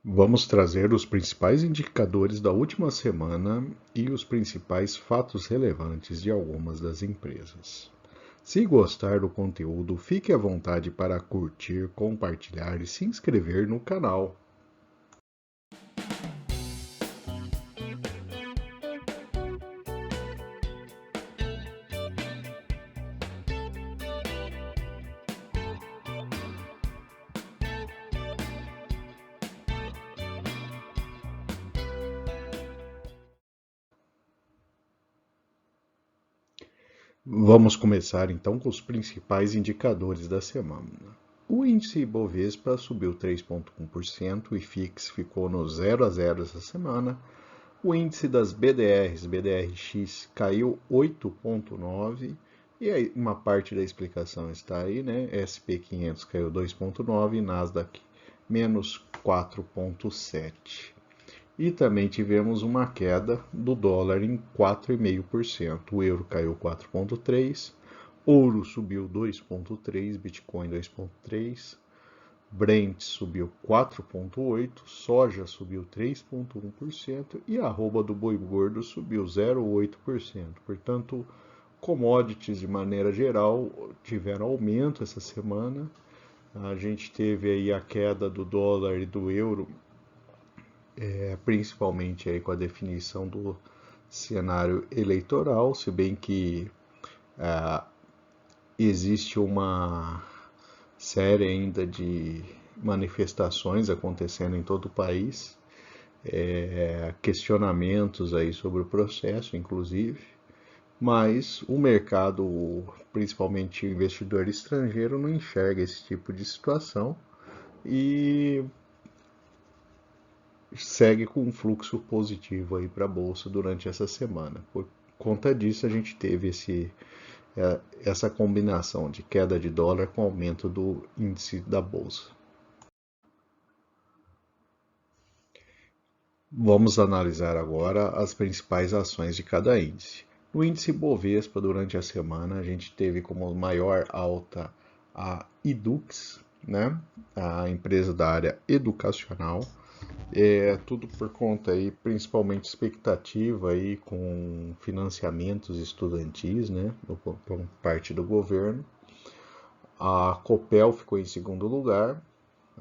Vamos trazer os principais indicadores da última semana e os principais fatos relevantes de algumas das empresas. Se gostar do conteúdo, fique à vontade para curtir, compartilhar e se inscrever no canal. Vamos começar então com os principais indicadores da semana. O índice Ibovespa subiu 3,1%, o IFIX ficou no 0 a 0 essa semana. O índice das BDRs, BDRX, caiu 8,9%. E aí, uma parte da explicação está aí, né? SP500 caiu 2,9%, Nasdaq menos 4,7%. E também tivemos uma queda do dólar em 4,5%. O euro caiu 4,3%, ouro subiu 2,3%, Bitcoin 2,3%, Brent subiu 4,8%, soja subiu 3,1% e a arroba do boi gordo subiu 0,8%. Portanto, commodities de maneira geral tiveram aumento essa semana. A gente teve aí a queda do dólar e do euro, principalmente aí com a definição do cenário eleitoral, se bem que existe uma série ainda de manifestações acontecendo em todo o país, questionamentos aí sobre o processo, inclusive, mas o mercado, principalmente o investidor estrangeiro, não enxerga esse tipo de situação e segue com um fluxo positivo aí para a bolsa durante essa semana. Por conta disso, a gente teve essa combinação de queda de dólar com aumento do índice da bolsa. Vamos analisar agora as principais ações de cada índice. No índice Bovespa, durante a semana, a gente teve como maior alta a Edux, né? A empresa da área educacional. Tudo por conta aí, principalmente expectativa aí com financiamentos estudantis, né? Por parte do governo. A Copel ficou em segundo lugar,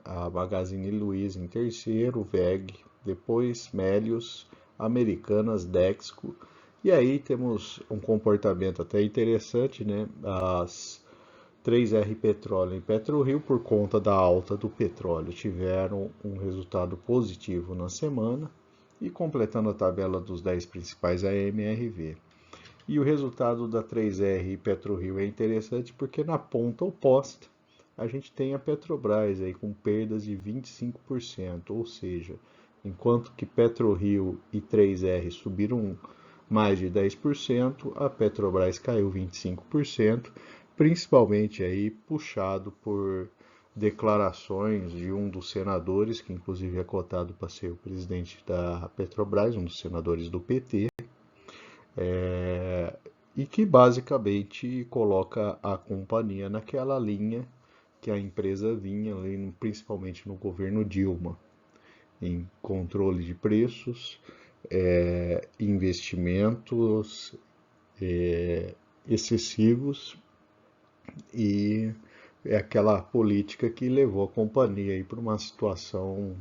a Magazine Luiza em terceiro, WEG, depois Melius, Americanas, Dexco. E aí temos um comportamento até interessante, né? As 3R Petróleo e PetroRio, por conta da alta do petróleo, tiveram um resultado positivo na semana e completando a tabela dos 10 principais a MRV. E o resultado da 3R e PetroRio é interessante porque na ponta oposta a gente tem a Petrobras aí com perdas de 25%, ou seja, enquanto que PetroRio e 3R subiram mais de 10%, a Petrobras caiu 25%, principalmente aí puxado por declarações de um dos senadores, que inclusive é cotado para ser o presidente da Petrobras, um dos senadores do PT, e que basicamente coloca a companhia naquela linha que a empresa vinha, principalmente no governo Dilma, em controle de preços, investimentos excessivos e é aquela política que levou a companhia para uma situação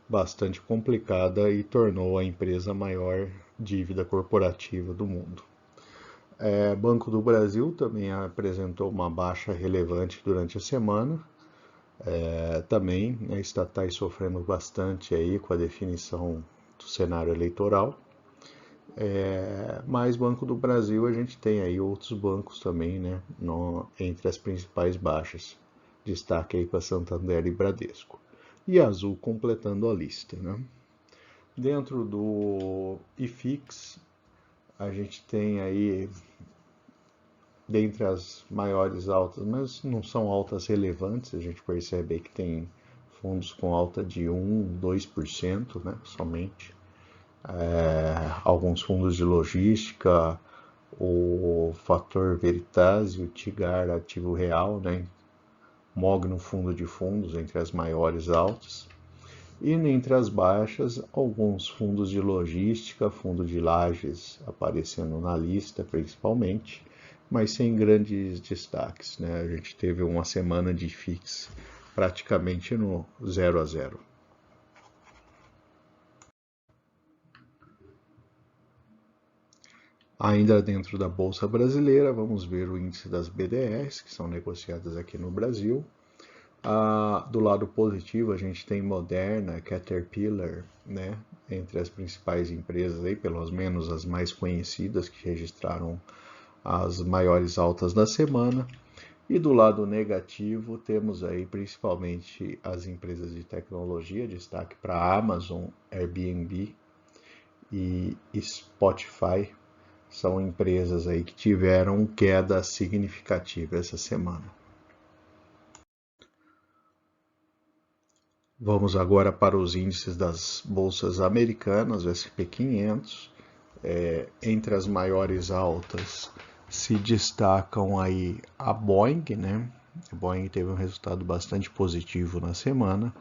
bastante complicada e tornou a empresa a maior dívida corporativa do mundo. Banco do Brasil também apresentou uma baixa relevante durante a semana. Também, né, estatais sofrendo bastante aí com a definição do cenário eleitoral. Mas Banco do Brasil a gente tem aí outros bancos também, né, entre as principais baixas. Destaque aí para Santander e Bradesco. E Azul completando a lista, né? Dentro do IFIX, a gente tem aí, dentre as maiores altas, mas não são altas relevantes, a gente percebe aí que tem fundos com alta de 1, 2%, né, somente. Alguns fundos de logística, o Fator Veritas e o Tigar Ativo Real, né, Mogno Fundo de Fundos, entre as maiores altas. E entre as baixas, alguns fundos de logística, fundo de lajes aparecendo na lista principalmente, mas sem grandes destaques, né? A gente teve uma semana de FIX praticamente no 0 a 0. Ainda dentro da Bolsa Brasileira, vamos ver o índice das BDRs, que são negociadas aqui no Brasil. Do lado positivo, a gente tem Moderna, Caterpillar, né, entre as principais empresas, aí, pelo menos as mais conhecidas, que registraram as maiores altas da semana. E do lado negativo, temos aí principalmente as empresas de tecnologia, destaque para a Amazon, Airbnb e Spotify. São empresas aí que tiveram queda significativa essa semana. Vamos agora para os índices das bolsas americanas, o S&P 500. Entre as maiores altas se destacam aí a Boeing, né? A Boeing teve um resultado bastante positivo na semana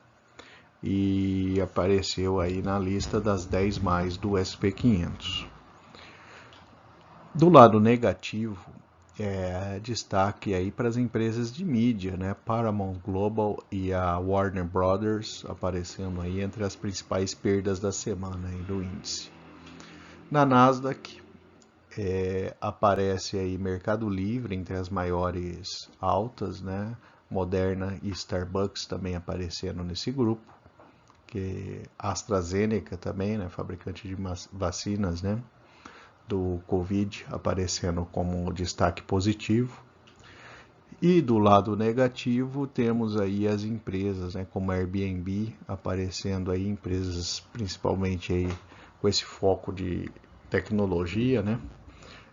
e apareceu aí na lista das 10 mais do S&P 500. Do lado negativo, destaque aí para as empresas de mídia, né? Paramount Global e a Warner Brothers aparecendo aí entre as principais perdas da semana aí do índice. Na Nasdaq aparece aí Mercado Livre entre as maiores altas, né? Moderna e Starbucks também aparecendo nesse grupo, que AstraZeneca também, né? Fabricante de vacinas, né? Do Covid aparecendo como destaque positivo. E do lado negativo temos aí as empresas, né, como a Airbnb aparecendo aí, empresas principalmente aí com esse foco de tecnologia, né,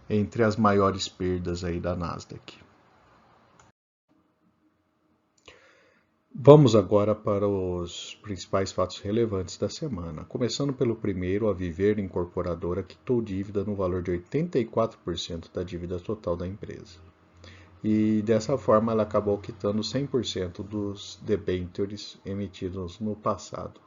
entre as maiores perdas aí da Nasdaq. Vamos agora para os principais fatos relevantes da semana. Começando pelo primeiro, a Viver Incorporadora quitou dívida no valor de 84% da dívida total da empresa. E dessa forma ela acabou quitando 100% dos debêntures emitidos no passado.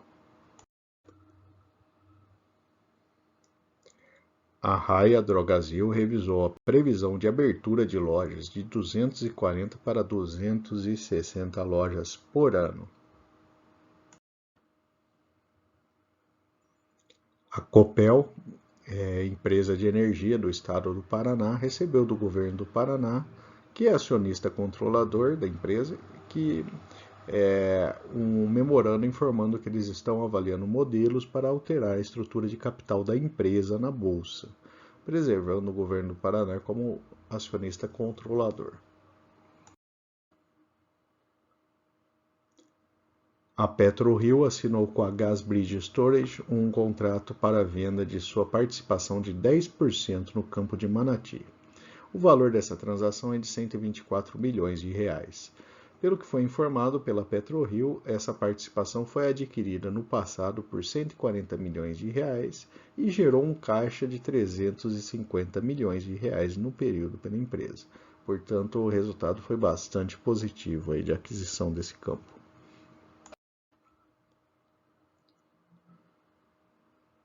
A Raia Drogasil revisou a previsão de abertura de lojas de 240 para 260 lojas por ano. A Copel, empresa de energia do estado do Paraná, recebeu do governo do Paraná, que é acionista controlador da empresa, que um memorando informando que eles estão avaliando modelos para alterar a estrutura de capital da empresa na Bolsa, preservando o governo do Paraná como acionista controlador. A PetroRio assinou com a Gasbridge Storage um contrato para a venda de sua participação de 10% no campo de Manati. O valor dessa transação é de 124 milhões de reais. Pelo que foi informado pela PetroRio, essa participação foi adquirida no passado por 140 milhões de reais e gerou um caixa de 350 milhões de reais no período pela empresa. Portanto, o resultado foi bastante positivo aí de aquisição desse campo.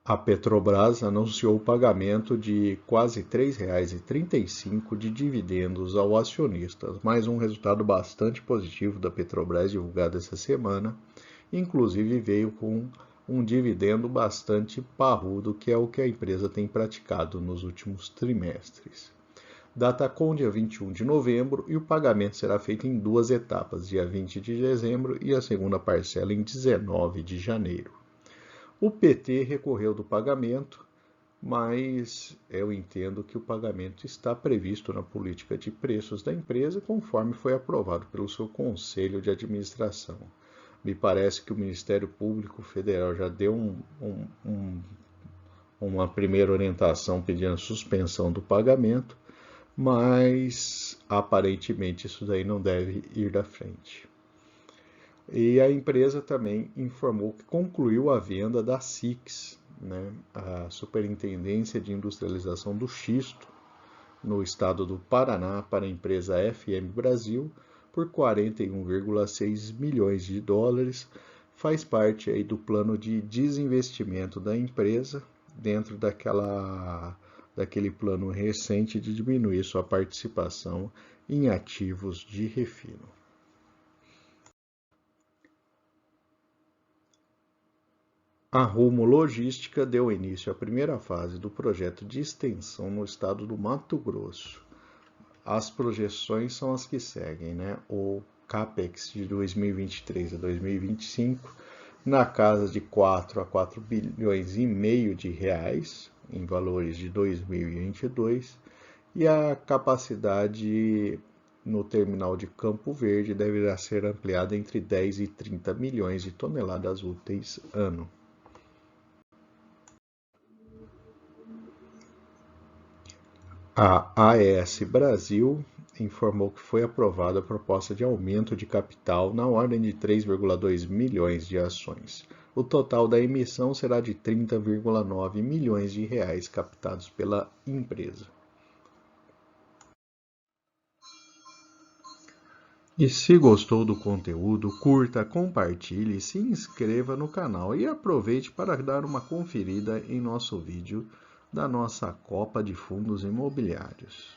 A Petrobras anunciou o pagamento de quase R$ 3,35 de dividendos ao acionista, mais um resultado bastante positivo da Petrobras divulgado essa semana, inclusive veio com um dividendo bastante parrudo, que é o que a empresa tem praticado nos últimos trimestres. Data com dia 21 de novembro e o pagamento será feito em duas etapas, dia 20 de dezembro e a segunda parcela em 19 de janeiro. O PT recorreu do pagamento, mas eu entendo que o pagamento está previsto na política de preços da empresa, conforme foi aprovado pelo seu Conselho de Administração. Me parece que o Ministério Público Federal já deu uma primeira orientação pedindo a suspensão do pagamento, mas aparentemente isso daí não deve ir da frente. E a empresa também informou que concluiu a venda da SIX, né, a Superintendência de Industrialização do Xisto, no estado do Paraná, para a empresa FM Brasil, por 41,6 milhões de dólares, faz parte aí do plano de desinvestimento da empresa dentro daquele plano recente de diminuir sua participação em ativos de refino. A Rumo Logística deu início à primeira fase do projeto de extensão no estado do Mato Grosso. As projeções são as que seguem, né? O CAPEX de 2023 a 2025 na casa de 4 a 4 bilhões e meio de reais em valores de 2022 e a capacidade no terminal de Campo Verde deverá ser ampliada entre 10 e 30 milhões de toneladas úteis ano. A AES Brasil informou que foi aprovada a proposta de aumento de capital na ordem de 3,2 milhões de ações. O total da emissão será de 30,9 milhões de reais captados pela empresa. E se gostou do conteúdo, curta, compartilhe, se inscreva no canal e aproveite para dar uma conferida em nosso vídeo da nossa Copa de Fundos Imobiliários.